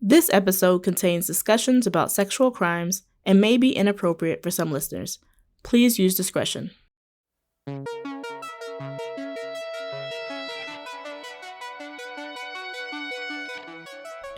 This episode contains discussions about sexual crimes and may be inappropriate for some listeners. Please use discretion. In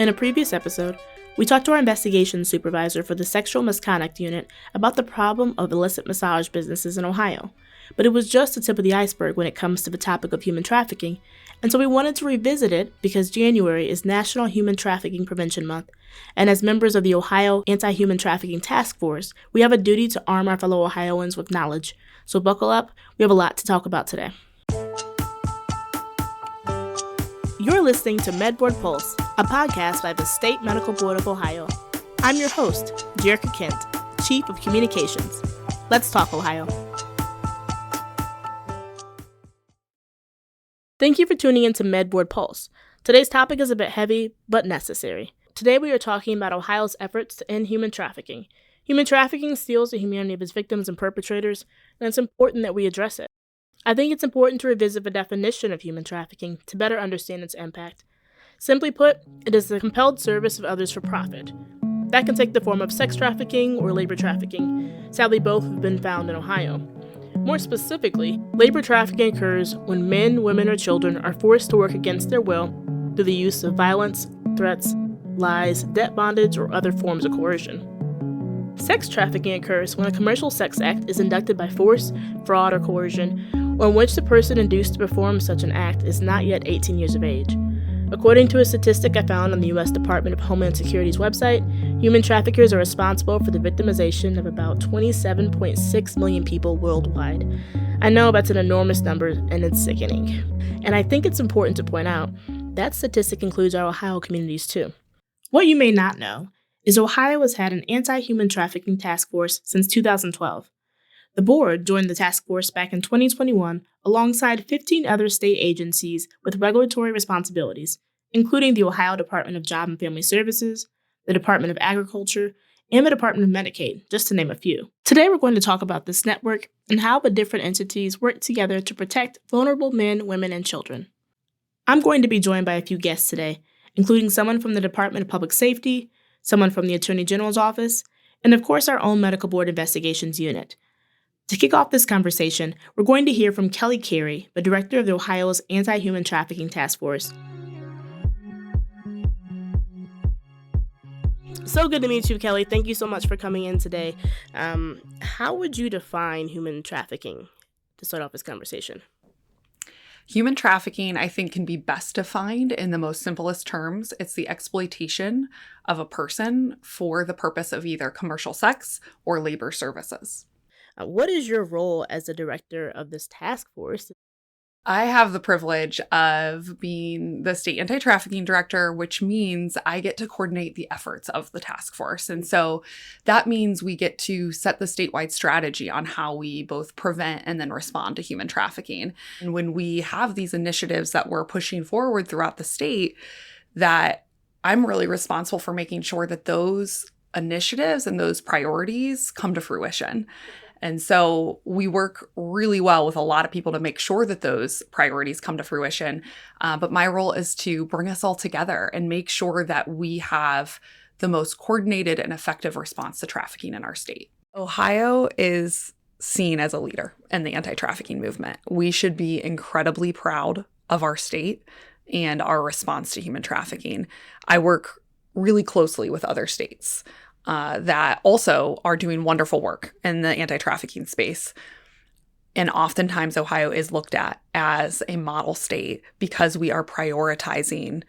a previous episode, we talked to our investigation supervisor for the Sexual Misconduct Unit about the problem of illicit massage businesses in Ohio, but it was just the tip of the iceberg when it comes to the topic of human trafficking, and so we wanted to revisit it because January is National Human Trafficking Prevention Month, and as members of the Ohio Anti-Human Trafficking Task Force, we have a duty to arm our fellow Ohioans with knowledge, so buckle up, we have a lot to talk about today. You're listening to MedBoard Pulse, a podcast by the State Medical Board of Ohio. I'm your host, Jerica Kent, Chief of Communications. Let's talk Ohio. Thank you for tuning in to MedBoard Pulse. Today's topic is a bit heavy, but necessary. Today we are talking about Ohio's efforts to end human trafficking. Human trafficking steals the humanity of its victims and perpetrators, and it's important that we address it. I think it's important to revisit the definition of human trafficking to better understand its impact. Simply put, it is the compelled service of others for profit. That can take the form of sex trafficking or labor trafficking. Sadly, both have been found in Ohio. More specifically, labor trafficking occurs when men, women, or children are forced to work against their will through the use of violence, threats, lies, debt bondage, or other forms of coercion. Sex trafficking occurs when a commercial sex act is conducted by force, fraud, or coercion, or in which the person induced to perform such an act is not yet 18 years of age. According to a statistic I found on the U.S. Department of Homeland Security's website, human traffickers are responsible for the victimization of about 27.6 million people worldwide. I know that's an enormous number, and it's sickening. And I think it's important to point out that statistic includes our Ohio communities too. What you may not know is Ohio has had an anti-human trafficking task force since 2012. The board joined the task force back in 2021 alongside 15 other state agencies with regulatory responsibilities, including the Ohio Department of Job and Family Services, the Department of Agriculture, and the Department of Medicaid, just to name a few. Today we're going to talk about this network and how the different entities work together to protect vulnerable men, women, and children. I'm going to be joined by a few guests today, including someone from the Department of Public Safety, someone from the Attorney General's office, and of course our own Medical Board Investigations Unit. To kick off this conversation, we're going to hear from Kelli Cary, the director of the Ohio's Anti-Human Trafficking Task Force. So good to meet you, Kelli. Thank you so much for coming in today. How would you define human trafficking to start off this conversation? Human trafficking, I think, can be best defined in the most simplest terms. It's the exploitation of a person for the purpose of either commercial sex or labor services. What is your role as the director of this task force? I have the privilege of being the state anti-trafficking director, which means I get to coordinate the efforts of the task force. And so that means we get to set the statewide strategy on how we both prevent and then respond to human trafficking. And when we have these initiatives that we're pushing forward throughout the state, that I'm really responsible for making sure that those initiatives and those priorities come to fruition. And so we work really well with a lot of people to make sure that those priorities come to fruition. But my role is to bring us all together and make sure that we have the most coordinated and effective response to trafficking in our state. Ohio is seen as a leader in the anti-trafficking movement. We should be incredibly proud of our state and our response to human trafficking. I work really closely with other states that also are doing wonderful work in the anti-trafficking space. And oftentimes Ohio is looked at as a model state because we are prioritizing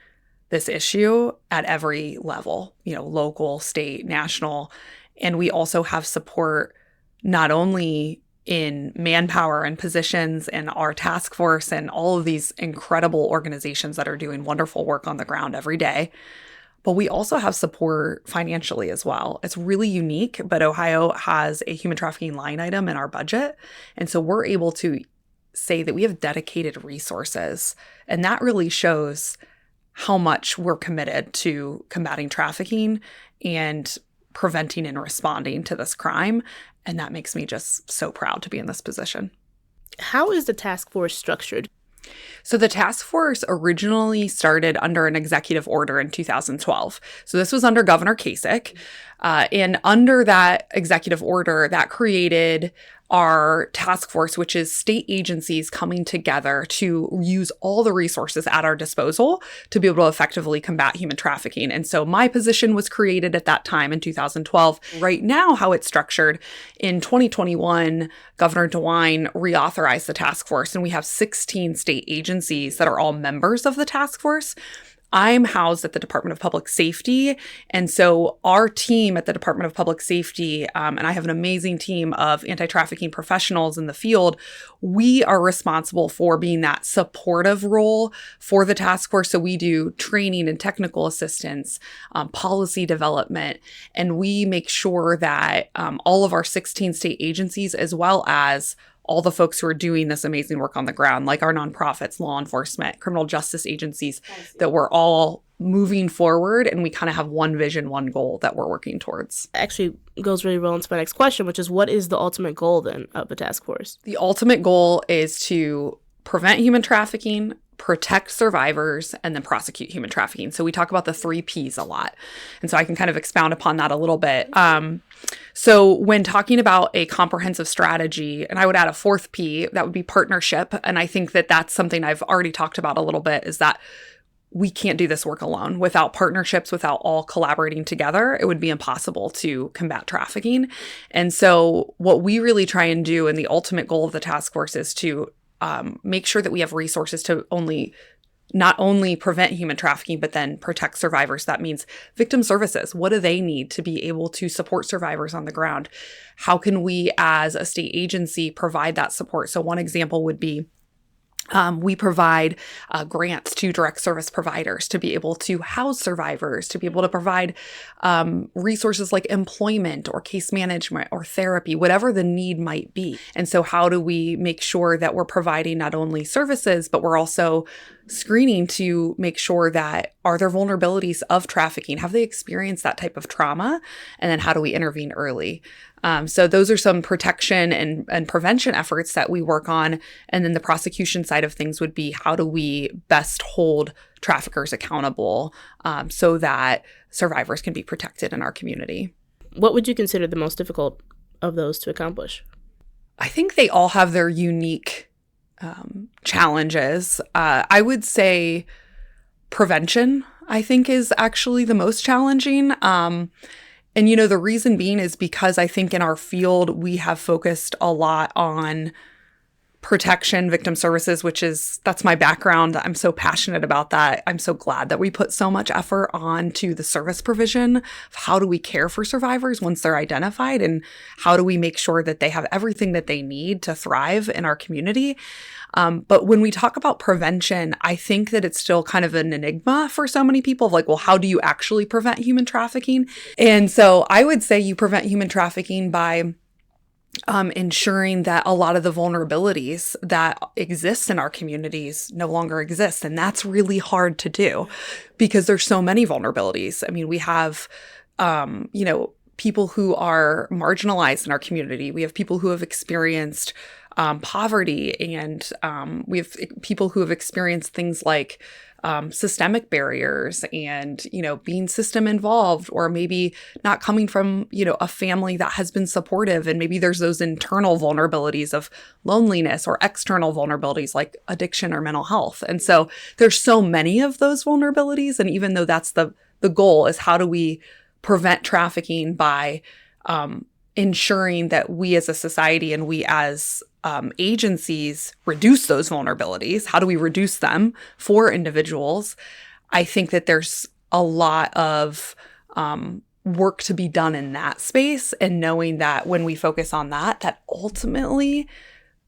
this issue at every level, local, state, national. And we also have support not only in manpower and positions and our task force and all of these incredible organizations that are doing wonderful work on the ground every day, but we also have support financially as well. It's really unique, but Ohio has a human trafficking line item in our budget. And so we're able to say that we have dedicated resources. And that really shows how much we're committed to combating trafficking and preventing and responding to this crime. And that makes me just so proud to be in this position. How is the task force structured? So the task force originally started under an executive order in 2012. So this was under Governor Kasich. And under that executive order, that created our task force, which is state agencies coming together to use all the resources at our disposal to be able to effectively combat human trafficking. And so my position was created at that time in 2012. Right now, how it's structured, in 2021, Governor DeWine reauthorized the task force, and we have 16 state agencies that are all members of the task force. I'm housed at the Department of Public Safety. And so our team at the Department of Public Safety, and I have an amazing team of anti-trafficking professionals in the field, we are responsible for being that supportive role for the task force. So we do training and technical assistance, policy development, and we make sure that all of our 16 state agencies, as well as all the folks who are doing this amazing work on the ground, like our nonprofits, law enforcement, criminal justice agencies, that we're all moving forward and we kind of have one vision, one goal that we're working towards. Actually goes really well into my next question, which is, what is the ultimate goal then of the task force? The ultimate goal is to prevent human trafficking, protect survivors, and then prosecute human trafficking. So we talk about the 3 Ps a lot. And so I can kind of expound upon that a little bit. So when talking about a comprehensive strategy, and I would add a 4th P, that would be partnership. And I think that that's something I've already talked about a little bit, is that we can't do this work alone. Without partnerships, without all collaborating together, it would be impossible to combat trafficking. And so what we really try and do, and the ultimate goal of the task force, is to make sure that we have resources to not only prevent human trafficking, but then protect survivors. That means victim services. What do they need to be able to support survivors on the ground? How can we as a state agency provide that support? So one example would be we provide grants to direct service providers to be able to house survivors, to be able to provide resources like employment or case management or therapy, whatever the need might be. And so how do we make sure that we're providing not only services, but we're also screening to make sure that, are there vulnerabilities of trafficking? Have they experienced that type of trauma? And then how do we intervene early? So those are some protection and prevention efforts that we work on. And then the prosecution side of things would be, how do we best hold traffickers accountable so that survivors can be protected in our community? What would you consider the most difficult of those to accomplish? I think they all have their unique challenges. I would say prevention, I think, is actually the most challenging. And, the reason being is because I think in our field, we have focused a lot on protection, victim services, that's my background. I'm so passionate about that. I'm so glad that we put so much effort onto the service provision of how do we care for survivors once they're identified, and how do we make sure that they have everything that they need to thrive in our community. But when we talk about prevention, I think that it's still kind of an enigma for so many people of like, well, how do you actually prevent human trafficking? And so I would say you prevent human trafficking by ensuring that a lot of the vulnerabilities that exist in our communities no longer exist. And that's really hard to do because there's so many vulnerabilities. I mean, we have, people who are marginalized in our community. We have people who have experienced poverty, and we have people who have experienced things like systemic barriers and, being system involved, or maybe not coming from, a family that has been supportive. And maybe there's those internal vulnerabilities of loneliness, or external vulnerabilities like addiction or mental health. And so there's so many of those vulnerabilities. And even though that's the goal, is how do we prevent trafficking by ensuring that we as a society and we as agencies reduce those vulnerabilities. How do we reduce them for individuals? I think that there's a lot of work to be done in that space, and knowing that when we focus on that, that ultimately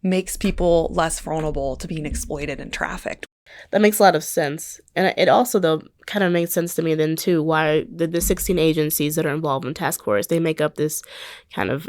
makes people less vulnerable to being exploited and trafficked. That makes a lot of sense. And it also, though, kind of makes sense to me then, too, why the 16 agencies that are involved in task force, they make up this kind of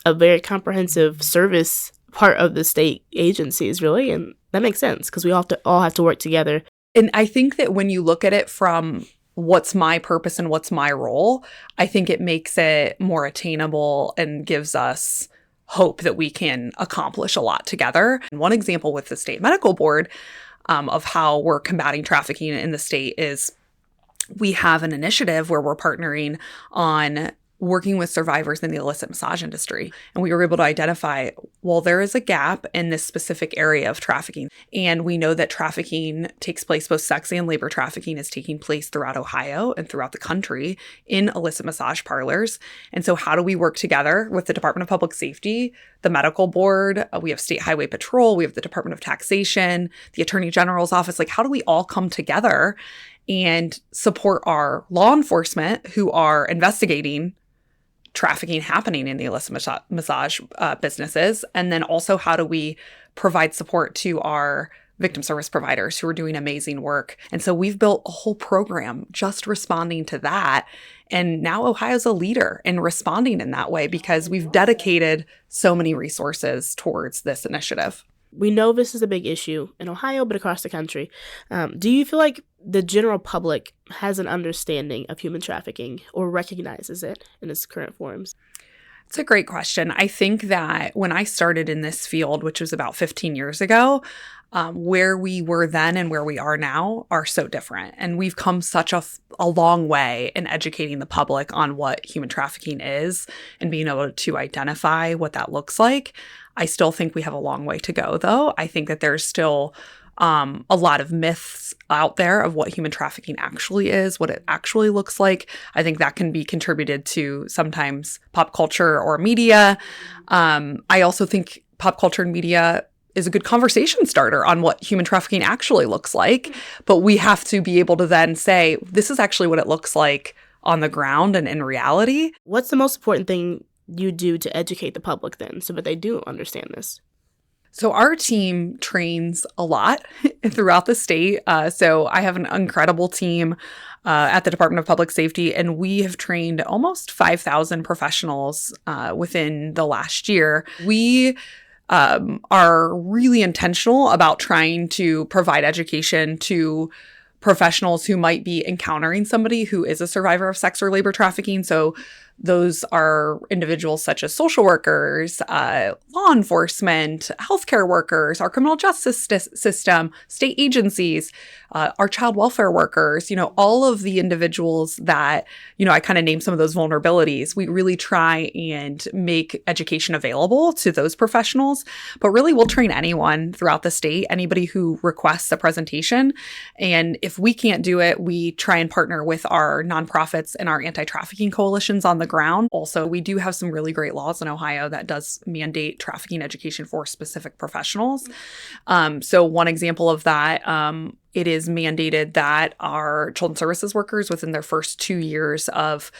a very comprehensive service part of the state agencies, really. And that makes sense because we all have to work together. And I think that when you look at it from what's my purpose and what's my role, I think it makes it more attainable and gives us hope that we can accomplish a lot together. And one example with the state medical board of how we're combating trafficking in the state is we have an initiative where we're partnering on working with survivors in the illicit massage industry. And we were able to identify, well, there is a gap in this specific area of trafficking. And we know that trafficking takes place, both sex and labor trafficking is taking place throughout Ohio and throughout the country in illicit massage parlors. And so how do we work together with the Department of Public Safety, the medical board, we have State Highway Patrol, we have the Department of Taxation, the Attorney General's office, like how do we all come together and support our law enforcement who are investigating trafficking happening in the illicit massage businesses? And then also, how do we provide support to our victim service providers who are doing amazing work? And so we've built a whole program just responding to that. And now Ohio's a leader in responding in that way because we've dedicated so many resources towards this initiative. We know this is a big issue in Ohio, but across the country. Do you feel like the general public has an understanding of human trafficking or recognizes it in its current forms? It's a great question. I think that when I started in this field, which was about 15 years ago, where we were then and where we are now are so different. And we've come such a long way in educating the public on what human trafficking is and being able to identify what that looks like. I still think we have a long way to go, though. I think that there's still a lot of myths out there of what human trafficking actually is, what it actually looks like. I think that can be contributed to sometimes pop culture or media. I also think pop culture and media is a good conversation starter on what human trafficking actually looks like. But we have to be able to then say, this is actually what it looks like on the ground and in reality. What's the most important thing you do to educate the public then so that they do understand this? So our team trains a lot throughout the state. So I have an incredible team at the Department of Public Safety, and we have trained almost 5,000 professionals within the last year. We are really intentional about trying to provide education to professionals who might be encountering somebody who is a survivor of sex or labor trafficking. So those are individuals such as social workers, law enforcement, healthcare workers, our criminal justice system, state agencies, our child welfare workers, all of the individuals that, I kind of named some of those vulnerabilities. We really try and make education available to those professionals, but really we'll train anyone throughout the state, anybody who requests a presentation. And if we can't do it, we try and partner with our nonprofits and our anti-trafficking coalitions on the ground. Also, we do have some really great laws in Ohio that does mandate trafficking education for specific professionals. So one example of that, it is mandated that our children's services workers within their first 2 years of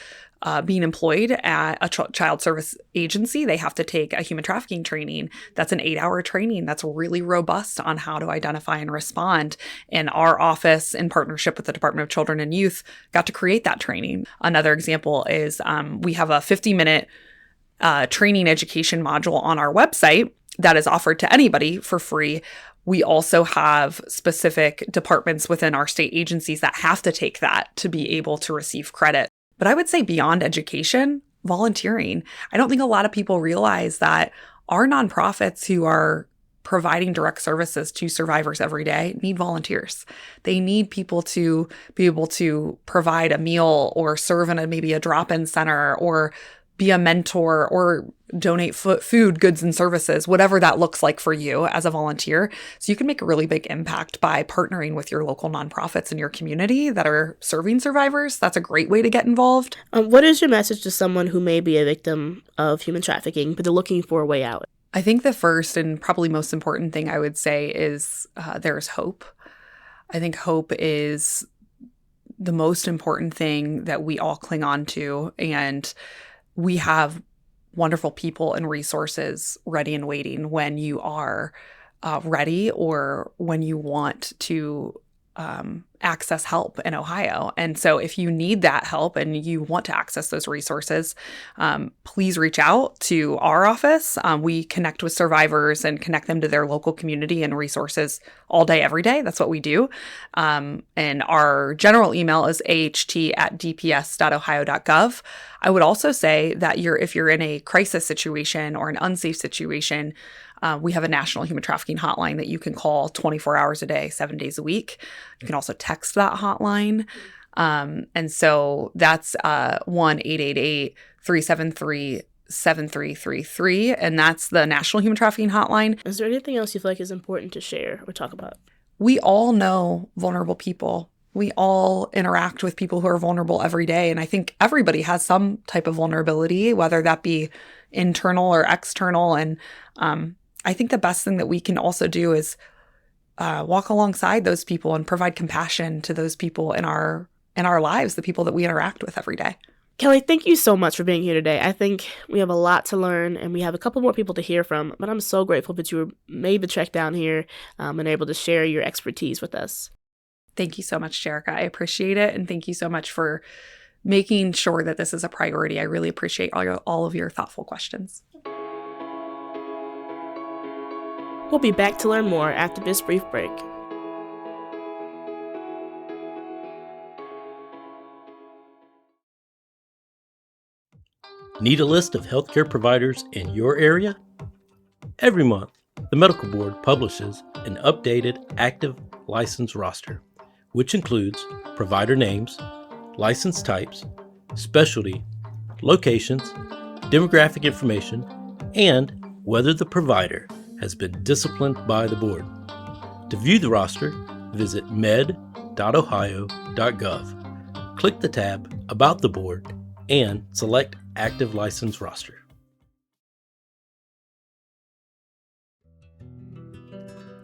being employed at a child service agency, they have to take a human trafficking training. That's an 8-hour training that's really robust on how to identify and respond. And our office, in partnership with the Department of Children and Youth, got to create that training. Another example is we have a 50-minute training education module on our website that is offered to anybody for free. We also have specific departments within our state agencies that have to take that to be able to receive credit. But I would say beyond education, volunteering. I don't think a lot of people realize that our nonprofits who are providing direct services to survivors every day need volunteers. They need people to be able to provide a meal or serve in maybe a drop-in center or be a mentor or donate food, goods, and services, whatever that looks like for you as a volunteer. So you can make a really big impact by partnering with your local nonprofits in your community that are serving survivors. That's a great way to get involved. What is your message to someone who may be a victim of human trafficking, but they're looking for a way out? I think the first and probably most important thing I would say is there's hope. I think hope is the most important thing that we all cling on to. And we have wonderful people and resources ready and waiting when you are ready or when you want to access help in Ohio. And so if you need that help and you want to access those resources, please reach out to our office. We connect with survivors and connect them to their local community and resources all day, every day. That's what we do. And our general email is aht@dps.ohio.gov. I would also say that if you're in a crisis situation or an unsafe situation, we have a national human trafficking hotline that you can call 24 hours a day, 7 days a week. You can also text that hotline. And so that's 1-888-373-7333. And that's the National Human Trafficking Hotline. Is there anything else you feel like is important to share or talk about? We all know vulnerable people. We all interact with people who are vulnerable every day. And I think everybody has some type of vulnerability, whether that be internal or external. And I think the best thing that we can also do is walk alongside those people and provide compassion to those people in our lives, the people that we interact with every day. Kelli, thank you so much for being here today. I think we have a lot to learn and we have a couple more people to hear from, but I'm so grateful that you made the trek down here and able to share your expertise with us. Thank you so much, Jerica. I appreciate it. And thank you so much for making sure that this is a priority. I really appreciate all of your thoughtful questions. We'll be back to learn more after this brief break. Need a list of healthcare providers in your area? Every month, the Medical Board publishes an updated active license roster, which includes provider names, license types, specialty, locations, demographic information, and whether the provider has been disciplined by the board. To view the roster, visit med.ohio.gov. Click the tab About the Board and select Active License Roster.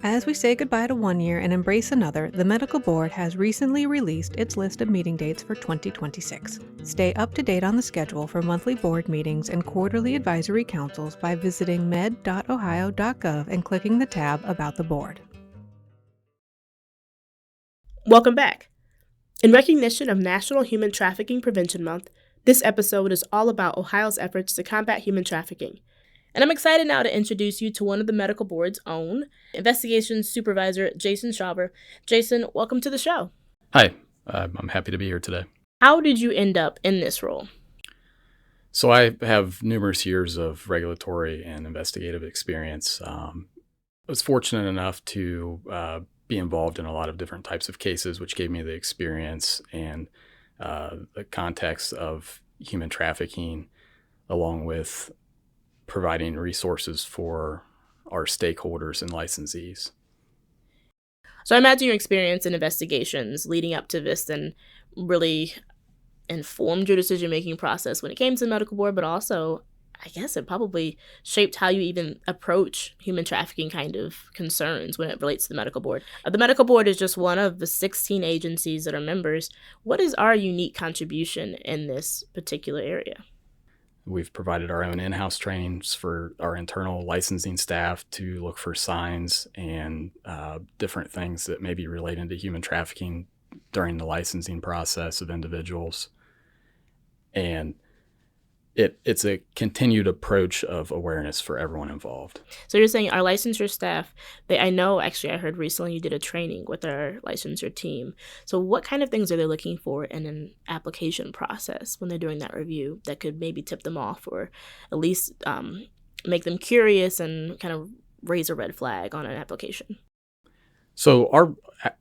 As we say goodbye to one year and embrace another, the Medical Board has recently released its list of meeting dates for 2026. Stay up to date on the schedule for monthly board meetings and quarterly advisory councils by visiting med.ohio.gov and clicking the tab About the Board. Welcome back. In recognition of National Human Trafficking Prevention Month, this episode is all about Ohio's efforts to combat human trafficking. And I'm excited now to introduce you to one of the Medical Board's own, investigations supervisor Jason Shawver. Jason, welcome to the show. Hi, I'm happy to be here today. How did you end up in this role? So I have numerous years of regulatory and investigative experience. I was fortunate enough to be involved in a lot of different types of cases, which gave me the experience and the context of human trafficking, along with providing resources for our stakeholders and licensees. So I imagine your experience in investigations leading up to this and really informed your decision-making process when it came to the Medical Board, but also, I guess it probably shaped how you even approach human trafficking kind of concerns when it relates to the Medical Board. The Medical Board is just one of the 16 agencies that are members. What is our unique contribution in this particular area? We've provided our own in-house trainings for our internal licensing staff to look for signs and different things that may be related to human trafficking during the licensing process of individuals. And it's a continued approach of awareness for everyone involved. So you're saying our licensure staff, I heard recently you did a training with our licensure team. So what kind of things are they looking for in an application process when they're doing that review that could maybe tip them off or at least make them curious and kind of raise a red flag on an application? So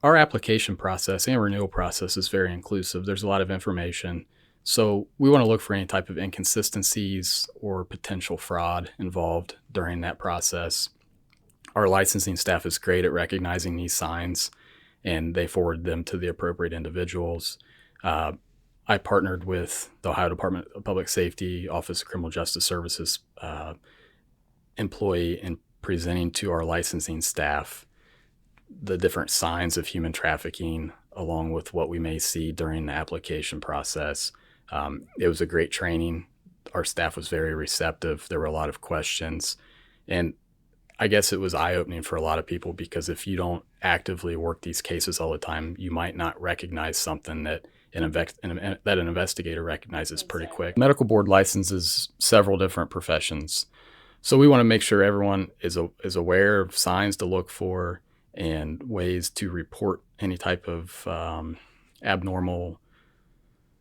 our application process and renewal process is very inclusive. There's a lot of information. So we want to look for any type of inconsistencies or potential fraud involved during that process. Our licensing staff is great at recognizing these signs, and they forward them to the appropriate individuals. I partnered with the Ohio Department of Public Safety, Office of Criminal Justice Services employee in presenting to our licensing staff the different signs of human trafficking, along with what we may see during the application process. It was a great training. Our staff was very receptive. There were a lot of questions. And I guess it was eye-opening for a lot of people, because if you don't actively work these cases all the time, you might not recognize something that an investigator recognizes pretty quick. Medical board licenses several different professions. So we want to make sure everyone is aware of signs to look for and ways to report any type of abnormal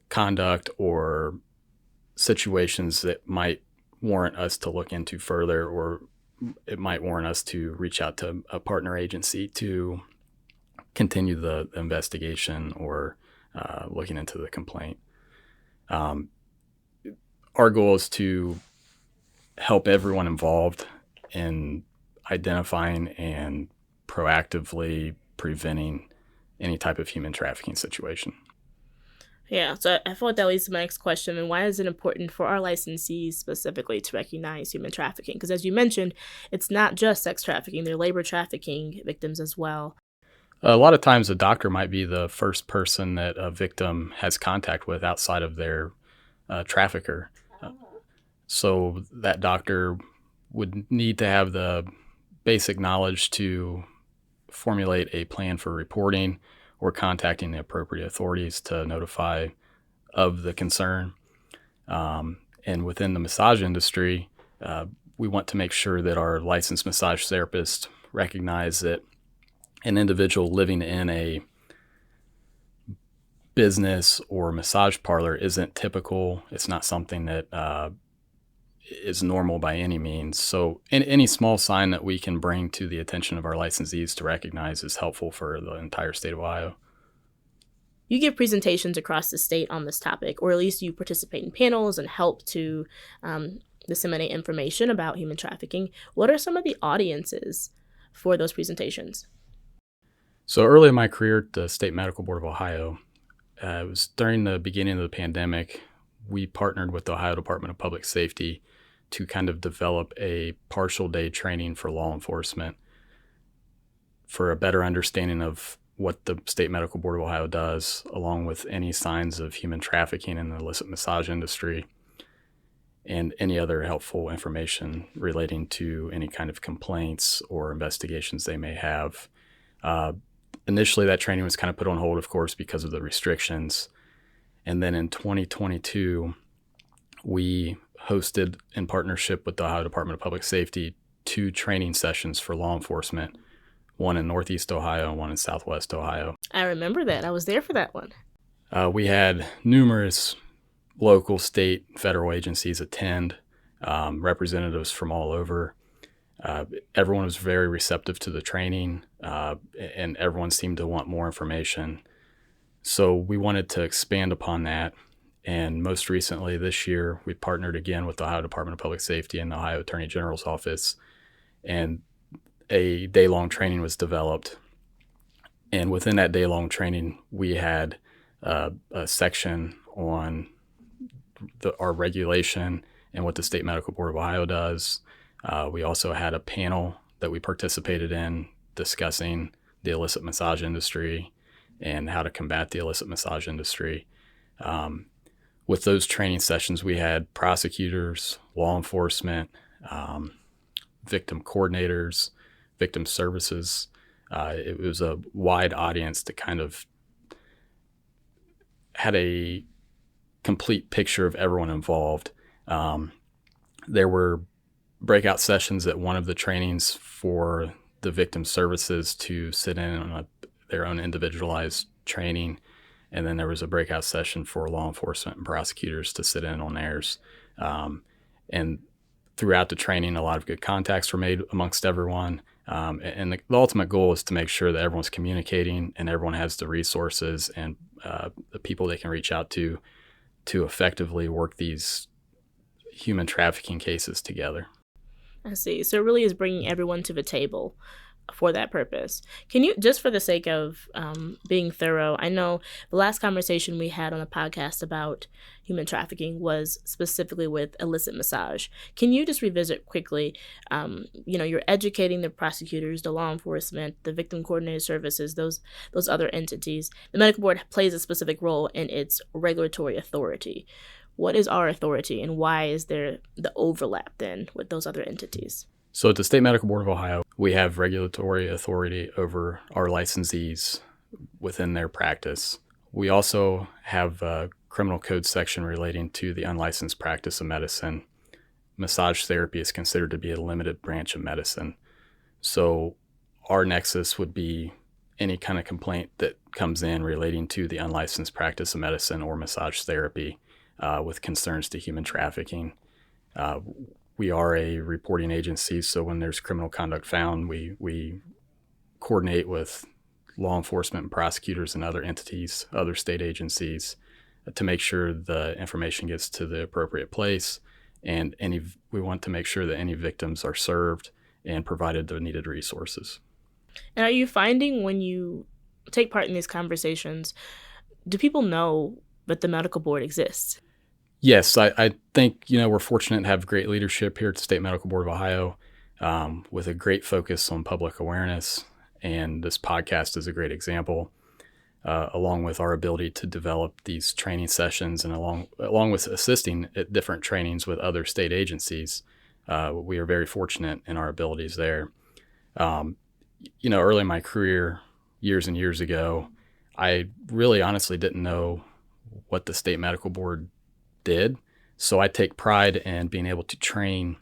conduct or situations that might warrant us to look into further, or it might warrant us to reach out to a partner agency to continue the investigation or looking into the complaint. Our goal is to help everyone involved in identifying and proactively preventing any type of human trafficking situation. Yeah, so I feel like that leads to my next question. And why is it important for our licensees specifically to recognize human trafficking? Because as you mentioned, it's not just sex trafficking, they're labor trafficking victims as well. A lot of times a doctor might be the first person that a victim has contact with outside of their trafficker. So that doctor would need to have the basic knowledge to formulate a plan for reporting or contacting the appropriate authorities to notify of the concern. And within the massage industry, we want to make sure that our licensed massage therapists recognize that an individual living in a business or massage parlor isn't typical. It's not something that is normal by any means. So any small sign that we can bring to the attention of our licensees to recognize is helpful for the entire state of Ohio. You give presentations across the state on this topic, or at least you participate in panels and help to disseminate information about human trafficking. What are some of the audiences for those presentations? So early in my career at the State Medical Board of Ohio, it was during the beginning of the pandemic, we partnered with the Ohio Department of Public Safety to kind of develop a partial day training for law enforcement for a better understanding of what the State Medical Board of Ohio does, along with any signs of human trafficking in the illicit massage industry and any other helpful information relating to any kind of complaints or investigations they may have. Initially, that training was kind of put on hold, of course, because of the restrictions. And then in 2022, we hosted, in partnership with the Ohio Department of Public Safety, 2 training sessions for law enforcement, one in Northeast Ohio and one in Southwest Ohio. I remember that. I was there for that one. We had numerous local, state, federal agencies attend, representatives from all over. Everyone was very receptive to the training, and everyone seemed to want more information. So we wanted to expand upon that. And most recently this year, we partnered again with the Ohio Department of Public Safety and the Ohio Attorney General's office, and a day-long training was developed. And within that day-long training, we had a section on our regulation and what the State Medical Board of Ohio does. We also had a panel that we participated in discussing the illicit massage industry and how to combat the illicit massage industry. With those training sessions, we had prosecutors, law enforcement, victim coordinators, victim services. It was a wide audience that kind of had a complete picture of everyone involved. There were breakout sessions at one of the trainings for the victim services to sit in on their own individualized training. And then there was a breakout session for law enforcement and prosecutors to sit in on theirs. And throughout the training, a lot of good contacts were made amongst everyone. And the ultimate goal is to make sure that everyone's communicating and everyone has the resources and the people they can reach out to effectively work these human trafficking cases together. I see. So it really is bringing everyone to the table for that purpose. Can you, just for the sake of being thorough, I know the last conversation we had on the podcast about human trafficking was specifically with illicit massage. Can you just revisit quickly, you're educating the prosecutors, the law enforcement, the victim coordinated services, those other entities. The medical board plays a specific role in its regulatory authority. What is our authority and why is there the overlap then with those other entities? So at the State Medical Board of Ohio, we have regulatory authority over our licensees within their practice. We also have a criminal code section relating to the unlicensed practice of medicine. Massage therapy is considered to be a limited branch of medicine. So our nexus would be any kind of complaint that comes in relating to the unlicensed practice of medicine or massage therapy with concerns to human trafficking. We are a reporting agency, so when there's criminal conduct found, we coordinate with law enforcement and prosecutors and other entities, other state agencies, to make sure the information gets to the appropriate place, and we want to make sure that any victims are served and provided the needed resources. And are you finding when you take part in these conversations, do people know that the medical board exists? Yes, I think, we're fortunate to have great leadership here at the State Medical Board of Ohio with a great focus on public awareness. And this podcast is a great example, along with our ability to develop these training sessions and along with assisting at different trainings with other state agencies. We are very fortunate in our abilities there. Early in my career, years and years ago, I really honestly didn't know what the State Medical Board did. So I take pride in being able to train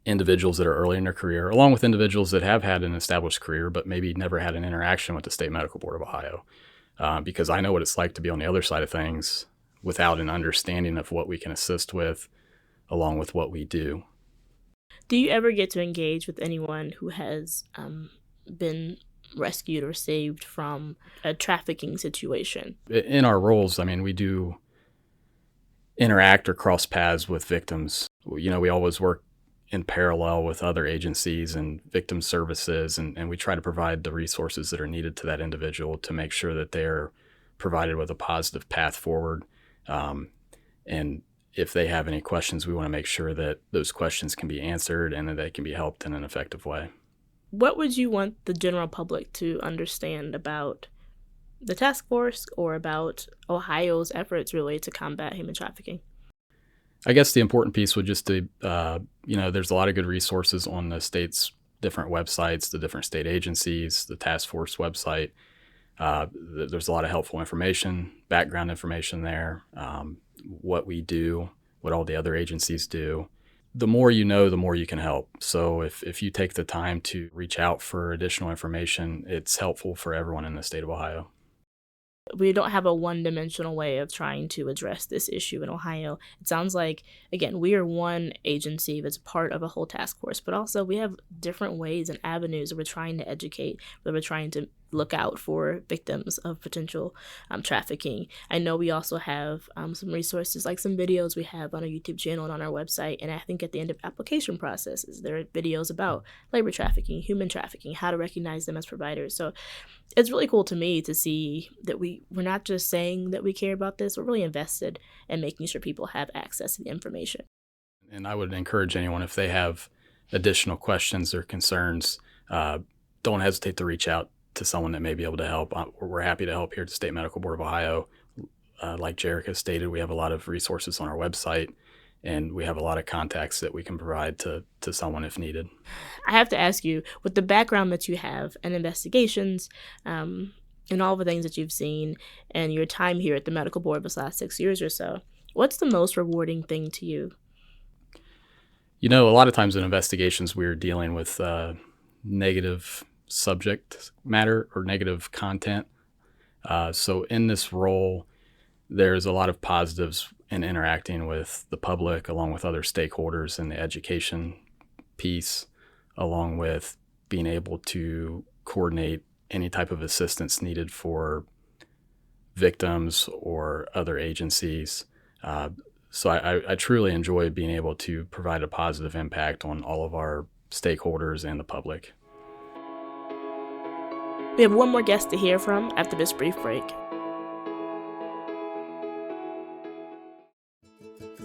individuals that are early in their career, along with individuals that have had an established career, but maybe never had an interaction with the State Medical Board of Ohio, because I know what it's like to be on the other side of things without an understanding of what we can assist with, along with what we do. Do you ever get to engage with anyone who has been rescued or saved from a trafficking situation? In our roles, we do interact or cross paths with victims. We always work in parallel with other agencies and victim services, and we try to provide the resources that are needed to that individual to make sure that they're provided with a positive path forward. And if they have any questions, we want to make sure that those questions can be answered and that they can be helped in an effective way. What would you want the general public to understand about the task force or about Ohio's efforts related to combat human trafficking? I guess the important piece would just be, there's a lot of good resources on the state's different websites, the different state agencies, the task force website. There's a lot of helpful information, background information there, what we do, what all the other agencies do. The more you know, the more you can help. So if you take the time to reach out for additional information, it's helpful for everyone in the state of Ohio. We don't have a one-dimensional way of trying to address this issue in Ohio. It sounds like, again, we are one agency that's part of a whole task force, but also we have different ways and avenues that we're trying to educate, that we're trying to look out for victims of potential trafficking. I know we also have some resources, like some videos we have on our YouTube channel and on our website, and I think at the end of application processes, there are videos about labor trafficking, human trafficking, how to recognize them as providers. So it's really cool to me to see that we're not just saying that we care about this, we're really invested in making sure people have access to the information. And I would encourage anyone, if they have additional questions or concerns, don't hesitate to reach out to someone that may be able to help. We're happy to help here at the State Medical Board of Ohio. Like Jerica stated, we have a lot of resources on our website, and we have a lot of contacts that we can provide to someone if needed. I have to ask you, with the background that you have and investigations and all the things that you've seen and your time here at the Medical Board this last 6 years or so, what's the most rewarding thing to you? A lot of times in investigations, we're dealing with negative subject matter or negative content. So in this role, there's a lot of positives in interacting with the public, along with other stakeholders in the education piece, along with being able to coordinate any type of assistance needed for victims or other agencies. So I truly enjoy being able to provide a positive impact on all of our stakeholders and the public. We have one more guest to hear from after this brief break.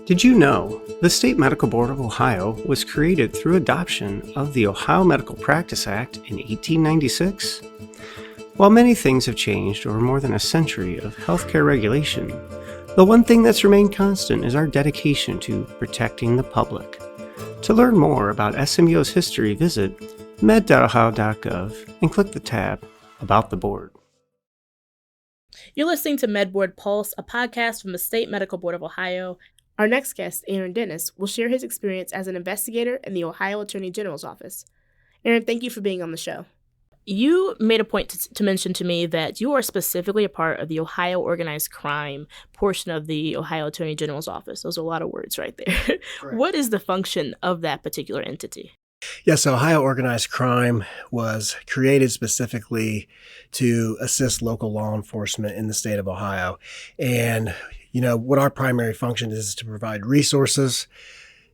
Did you know the State Medical Board of Ohio was created through adoption of the Ohio Medical Practice Act in 1896? While many things have changed over more than a century of healthcare regulation, the one thing that's remained constant is our dedication to protecting the public. To learn more about SMUO's history, visit med.ohio.gov and click the tab About the Board. You're listening to MedBoard Pulse, a podcast from the State Medical Board of Ohio. Our next guest, Aaron Dennis, will share his experience as an investigator in the Ohio Attorney General's office. Aaron, thank you for being on the show. You made a point to mention to me that you are specifically a part of the Ohio Organized Crime portion of the Ohio Attorney General's office. Those are a lot of words right there. What is the function of that particular entity? Yeah, so Ohio Organized Crime was created specifically to assist local law enforcement in the state of Ohio. And, what our primary function is to provide resources,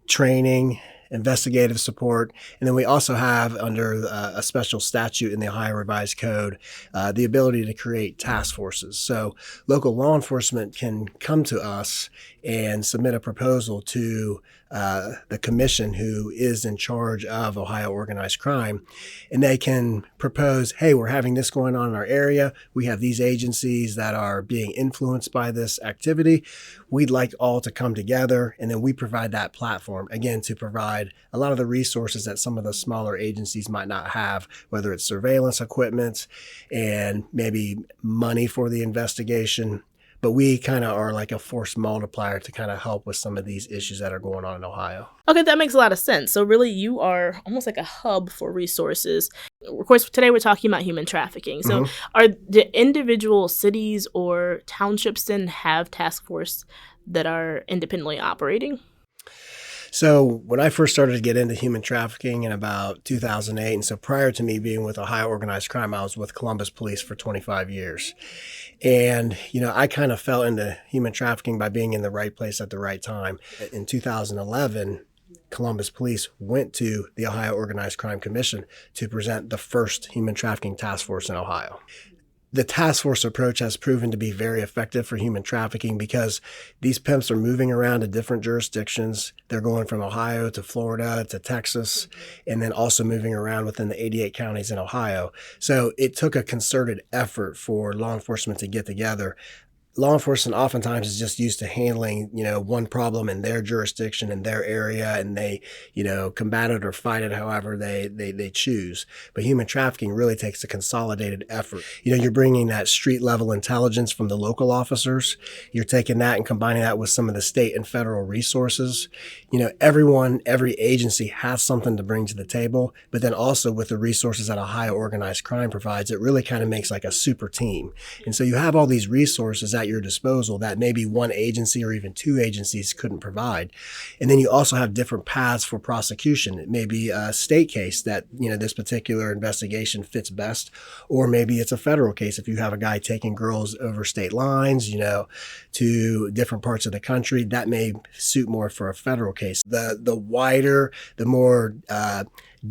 training, investigative support, and then we also have, under a special statute in the Ohio Revised Code, the ability to create task forces. So local law enforcement can come to us and submit a proposal to the commission who is in charge of Ohio Organized Crime, and they can propose, hey, we're having this going on in our area. We have these agencies that are being influenced by this activity. We'd like all to come together, and then we provide that platform, again, to provide a lot of the resources that some of the smaller agencies might not have, whether it's surveillance equipment and maybe money for the investigation. But we kind of are like a force multiplier to kind of help with some of these issues that are going on in Ohio. Okay, that makes a lot of sense. So really, you are almost like a hub for resources. Of course, today we're talking about human trafficking. So are the individual cities or townships then have task force that are independently operating? So when I first started to get into human trafficking in about 2008, and so prior to me being with Ohio Organized Crime, I was with Columbus Police for 25 years. And, I kind of fell into human trafficking by being in the right place at the right time. In 2011, Columbus Police went to the Ohio Organized Crime Commission to present the first human trafficking task force in Ohio. The task force approach has proven to be very effective for human trafficking because these pimps are moving around to different jurisdictions. They're going from Ohio to Florida to Texas, and then also moving around within the 88 counties in Ohio. So it took a concerted effort for law enforcement to get together. Law enforcement oftentimes is just used to handling, one problem in their jurisdiction, in their area, and they, combat it or fight it however they choose. But human trafficking really takes a consolidated effort. You're bringing that street level intelligence from the local officers. You're taking that and combining that with some of the state and federal resources. Every agency has something to bring to the table, but then also with the resources that Ohio Organized Crime provides, it really kind of makes like a super team. And so you have all these resources at your disposal that maybe one agency or even two agencies couldn't provide. And then you also have different paths for prosecution. It may be a state case that, this particular investigation fits best, or maybe it's a federal case if you have a guy taking girls over state lines, to different parts of the country. That may suit more for a federal case. The wider, the more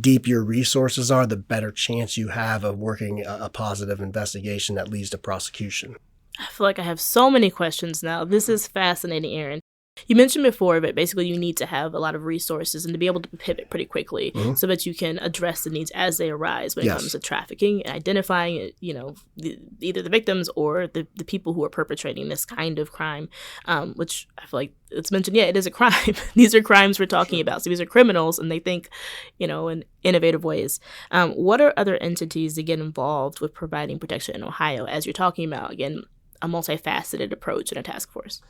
deep your resources are, the better chance you have of working a positive investigation that leads to prosecution. I feel like I have so many questions now. This is fascinating, Aaron. You mentioned before, but basically you need to have a lot of resources and to be able to pivot pretty quickly so that you can address the needs as they arise when it comes to trafficking and identifying, either the victims or the people who are perpetrating this kind of crime, which I feel like it's mentioned, it is a crime. These are crimes we're talking about. So these are criminals and they think, in innovative ways. What are other entities that get involved with providing protection in Ohio as you're talking about, again, a multifaceted approach in a task force?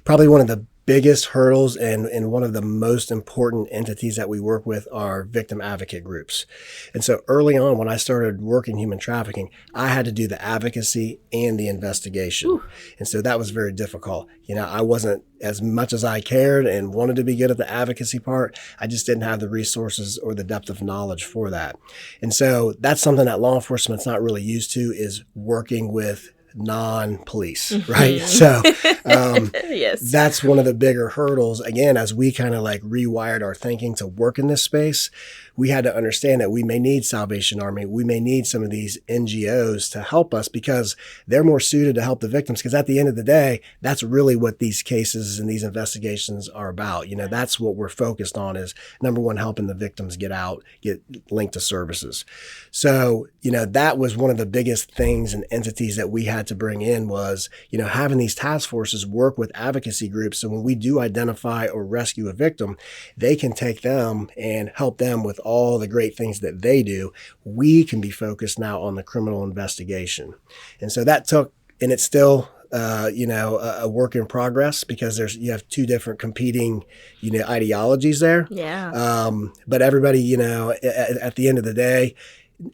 Probably one of the biggest hurdles and one of the most important entities that we work with are victim advocate groups. And so early on when I started working human trafficking, I had to do the advocacy and the investigation. Ooh. And so that was very difficult. I wasn't, as much as I cared and wanted to be good at the advocacy part, I just didn't have the resources or the depth of knowledge for that. And so that's something that law enforcement's not really used to, is working with non-police, right? So yes. That's one of the bigger hurdles. Again, as we kind of like rewired our thinking to work in this space, we had to understand that we may need Salvation Army. We may need some of these NGOs to help us because they're more suited to help the victims. Because at the end of the day, that's really what these cases and these investigations are about. That's what we're focused on, is number one, helping the victims get out, get linked to services. So, that was one of the biggest things and entities that we had wanted to bring in was, having these task forces work with advocacy groups. So when we do identify or rescue a victim, they can take them and help them with all the great things that they do. We can be focused now on the criminal investigation. And so that took, and it's still, a work in progress because you have two different competing, ideologies there. Yeah. But everybody, at the end of the day,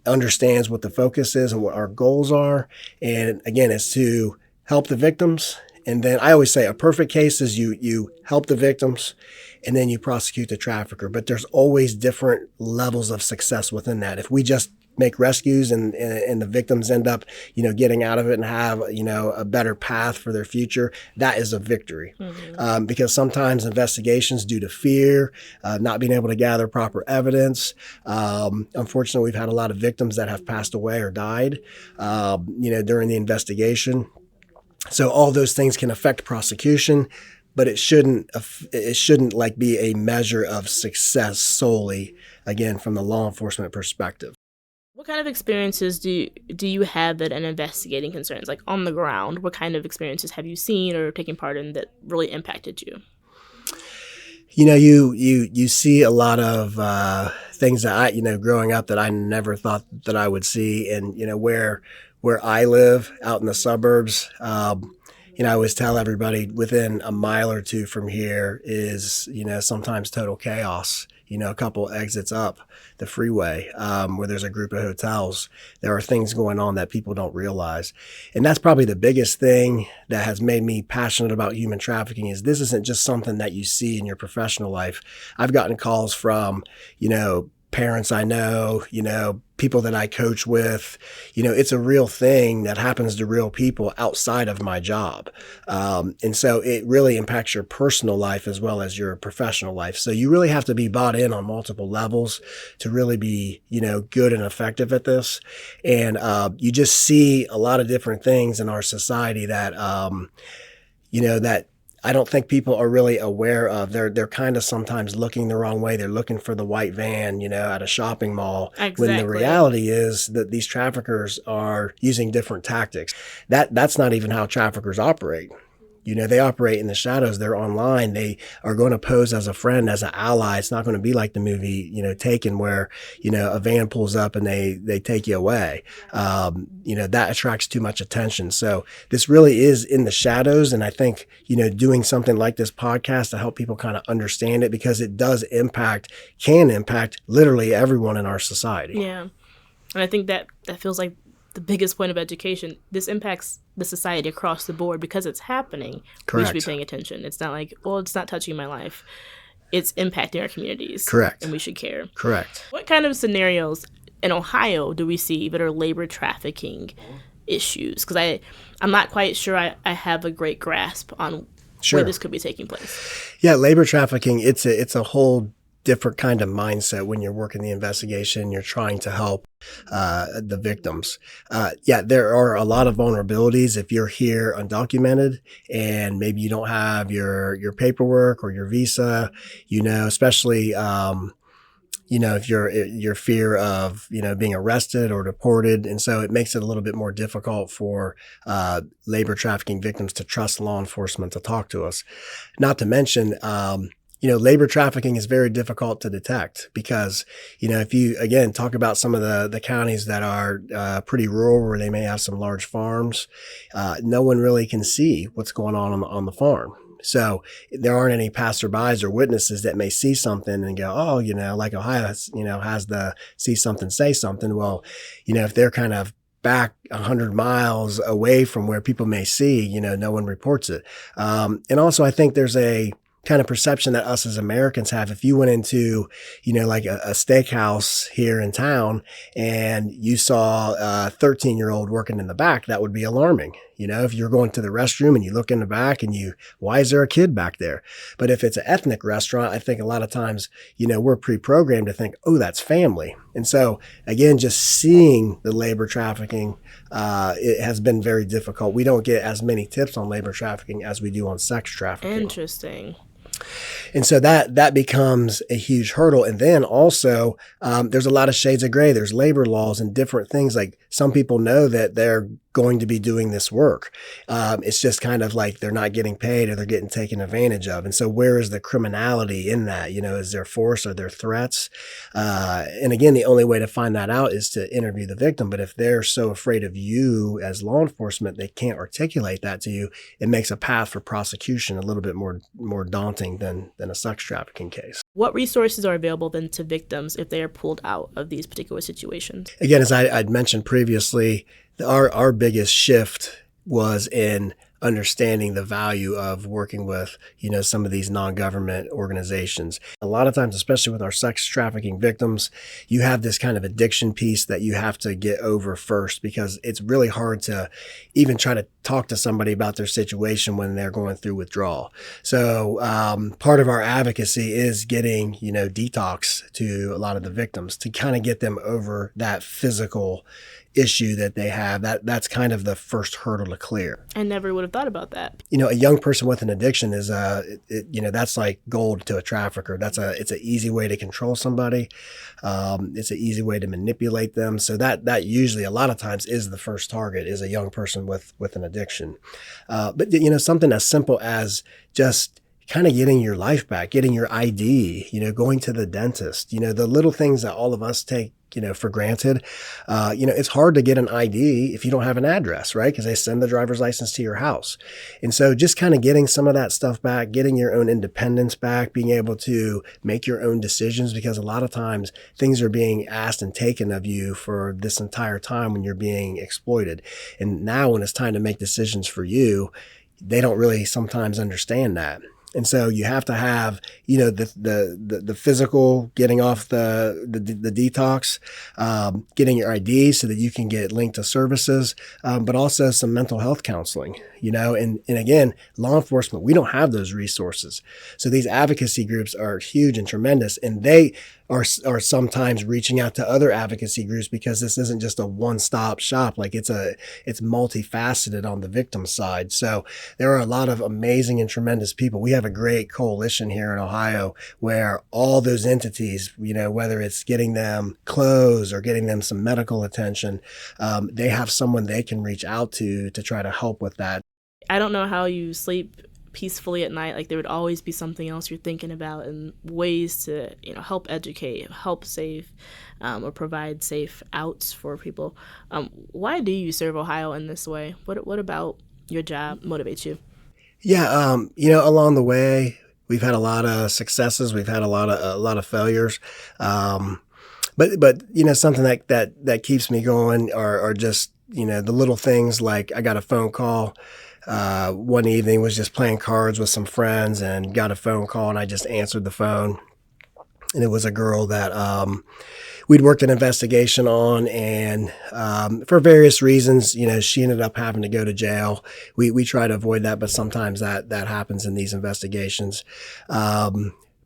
understands what the focus is and what our goals are. And again, it's to help the victims. And then I always say a perfect case is you help the victims and then you prosecute the trafficker. But there's always different levels of success within that. If we just make rescues and the victims end up, getting out of it and have, a better path for their future, that is a victory. Mm-hmm. Because sometimes investigations due to fear, not being able to gather proper evidence. Unfortunately, we've had a lot of victims that have passed away or died, during the investigation. So all those things can affect prosecution, but it shouldn't like be a measure of success solely, again, from the law enforcement perspective. What kind of experiences do you have that in investigating concerns, like on the ground? What kind of experiences have you seen or taken part in that really impacted you? You see a lot of things that I, growing up that I never thought that I would see. And, where I live out in the suburbs, I always tell everybody within a mile or two from here is, sometimes total chaos. A couple exits up the freeway where there's a group of hotels. There are things going on that people don't realize. And that's probably the biggest thing that has made me passionate about human trafficking is this isn't just something that you see in your professional life. I've gotten calls from, parents I know, people that I coach with, it's a real thing that happens to real people outside of my job. And so it really impacts your personal life as well as your professional life. So you really have to be bought in on multiple levels to really be, good and effective at this. And you just see a lot of different things in our society that, that I don't think people are really aware of. They're kind of sometimes looking the wrong way. They're looking for the white van, at a shopping mall. Exactly. When the reality is that these traffickers are using different tactics. That's not even how traffickers operate. They operate in the shadows. They're online. They are going to pose as a friend, as an ally. It's not going to be like the movie, Taken, where, a van pulls up and they take you away. That attracts too much attention. So this really is in the shadows. And I think, doing something like this podcast to help people kind of understand it, because it can impact literally everyone in our society. Yeah. And I think that feels like the biggest point of education. This impacts the society across the board because it's happening. Correct. We should be paying attention. It's not like, it's not touching my life. It's impacting our communities. Correct. And we should care. Correct. What kind of scenarios in Ohio do we see that are labor trafficking issues? Because I'm not quite sure I have a great grasp on where this could be taking place. Yeah, labor trafficking, it's a whole different kind of mindset when you're working the investigation, you're trying to help the victims. There are a lot of vulnerabilities if you're here undocumented and maybe you don't have your paperwork or your visa, especially, if your fear of, being arrested or deported. And so it makes it a little bit more difficult for labor trafficking victims to trust law enforcement to talk to us. Not to mention, labor trafficking is very difficult to detect because, if you, again, talk about some of the counties that are pretty rural where they may have some large farms, no one really can see what's going on the farm. So there aren't any passerbys or witnesses that may see something and go, like Ohio has the see something, say something. Well, if they're kind of back 100 miles away from where people may see, no one reports it. And also I think there's a kind of perception that us as Americans have. If you went into, like a steakhouse here in town and you saw a 13-year-old working in the back, that would be alarming. If you're going to the restroom and you look in the back and why is there a kid back there? But if it's an ethnic restaurant, I think a lot of times, we're pre-programmed to think, oh, that's family. And so again, just seeing the labor trafficking, it has been very difficult. We don't get as many tips on labor trafficking as we do on sex trafficking. Interesting. And so that becomes a huge hurdle. And then also, there's a lot of shades of gray. There's labor laws and different things. Like some people know that they're going to be doing this work. It's just kind of like they're not getting paid or they're getting taken advantage of. And so where is the criminality in that? Is there force? Are there threats? And again, the only way to find that out is to interview the victim. But if they're so afraid of you as law enforcement, they can't articulate that to you. It makes a path for prosecution a little bit more daunting than a sex trafficking case. What resources are available then to victims if they are pulled out of these particular situations? Again, as I'd mentioned previously, our biggest shift was in understanding the value of working with, some of these non-government organizations. A lot of times, especially with our sex trafficking victims, you have this kind of addiction piece that you have to get over first, because it's really hard to even try to talk to somebody about their situation when they're going through withdrawal. So part of our advocacy is getting, detox to a lot of the victims to kind of get them over that physical issue that they have. That's kind of the first hurdle to clear. I never would have thought about that. A young person with an addiction is that's like gold to a trafficker. It's an easy way to control somebody. It's an easy way to manipulate them. So that usually a lot of times is the first target, is a young person with an addiction. But something as simple as just kind of getting your life back, getting your ID, going to the dentist, the little things that all of us take for granted. It's hard to get an ID if you don't have an address, right? Because they send the driver's license to your house. And so just kind of getting some of that stuff back, getting your own independence back, being able to make your own decisions, because a lot of times things are being asked and taken of you for this entire time when you're being exploited. And now when it's time to make decisions for you, they don't really sometimes understand that. And so you have to have, the physical, getting off the detox, getting your ID so that you can get linked to services, but also some mental health counseling, and again, law enforcement, we don't have those resources. So these advocacy groups are huge and tremendous, and they are sometimes reaching out to other advocacy groups, because this isn't just a one-stop shop. Like it's multifaceted on the victim side. So there are a lot of amazing and tremendous people. We have a great coalition here in Ohio where all those entities, whether it's getting them clothes or getting them some medical attention, they have someone they can reach out to try to help with that. I don't know how you sleep peacefully at night. Like, there would always be something else you're thinking about and ways to, help educate, help save, or provide safe outs for people. Why do you serve Ohio in this way? What about your job motivates you? Yeah, along the way, we've had a lot of successes. We've had a lot of failures. But something that keeps me going are just, the little things. Like, I got a phone call one evening, was just playing cards with some friends, and got a phone call, and I just answered the phone. And it was a girl that we'd worked an investigation on, and for various reasons, she ended up having to go to jail. We try to avoid that, but sometimes that happens in these investigations.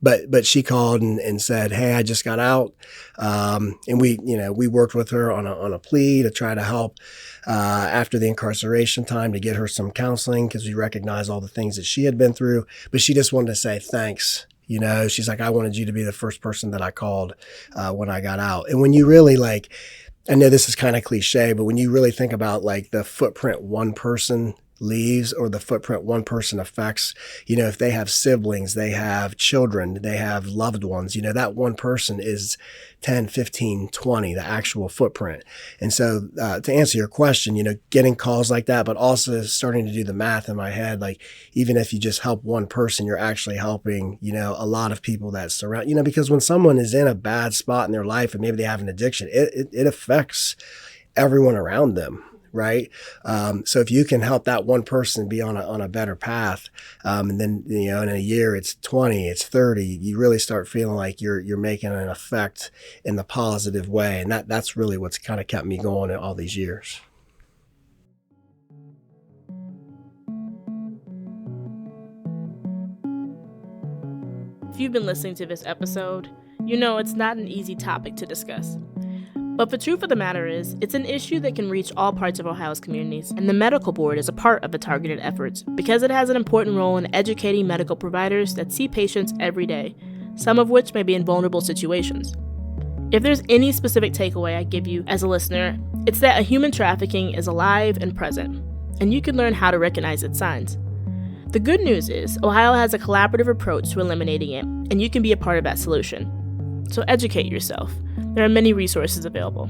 But she called and said, "Hey, I just got out," and we worked with her on a plea to try to help after the incarceration time, to get her some counseling, because we recognize all the things that she had been through. But she just wanted to say thanks. She's like, "I wanted you to be the first person that I called when I got out." And when you really, like, I know this is kind of cliche, but when you really think about, like, the footprint one person leaves, or the footprint one person affects, if they have siblings, they have children, they have loved ones, that one person is 10, 15, 20, the actual footprint. And so to answer your question, getting calls like that, but also starting to do the math in my head, like, even if you just help one person, you're actually helping, a lot of people that surround, because when someone is in a bad spot in their life and maybe they have an addiction, it affects everyone around them. Right. So if you can help that one person be on a better path, and then, in a year, it's 20, it's 30, you really start feeling like you're making an effect in the positive way. And that's really what's kind of kept me going all these years. If you've been listening to this episode, it's not an easy topic to discuss. But the truth of the matter is, it's an issue that can reach all parts of Ohio's communities, and the medical board is a part of the targeted efforts because it has an important role in educating medical providers that see patients every day, some of which may be in vulnerable situations. If there's any specific takeaway I give you as a listener, It's that human trafficking is alive and present, and you can learn how to recognize its signs. The good news is Ohio has a collaborative approach to eliminating it, and you can be a part of that solution. So educate yourself. There are many resources available.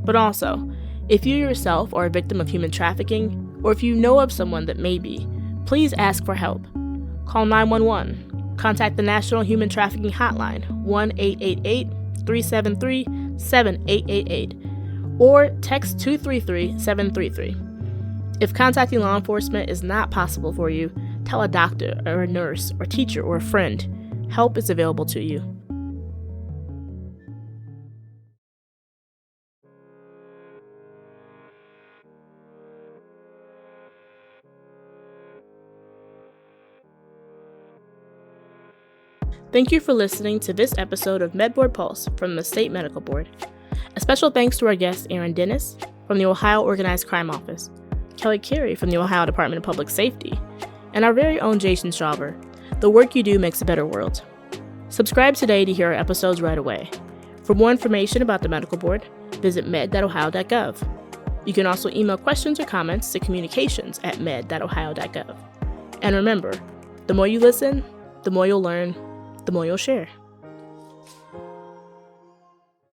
But also, if you yourself are a victim of human trafficking, or if you know of someone that may be, please ask for help. Call 911. Contact the National Human Trafficking Hotline, 1-888-373-7888, or text 233-733. If contacting law enforcement is not possible for you, tell a doctor or a nurse or teacher or a friend. Help is available to you. Thank you for listening to this episode of MedBoard Pulse from the State Medical Board. A special thanks to our guest, Aaron Dennis, from the Ohio Organized Crime Office, Kelli Cary from the Ohio Department of Public Safety, and our very own Jason Shawver. The work you do makes a better world. Subscribe today to hear our episodes right away. For more information about the Medical Board, visit med.ohio.gov. You can also email questions or comments to communications@med.ohio.gov. And remember, the more you listen, the more you'll learn, the more you'll share.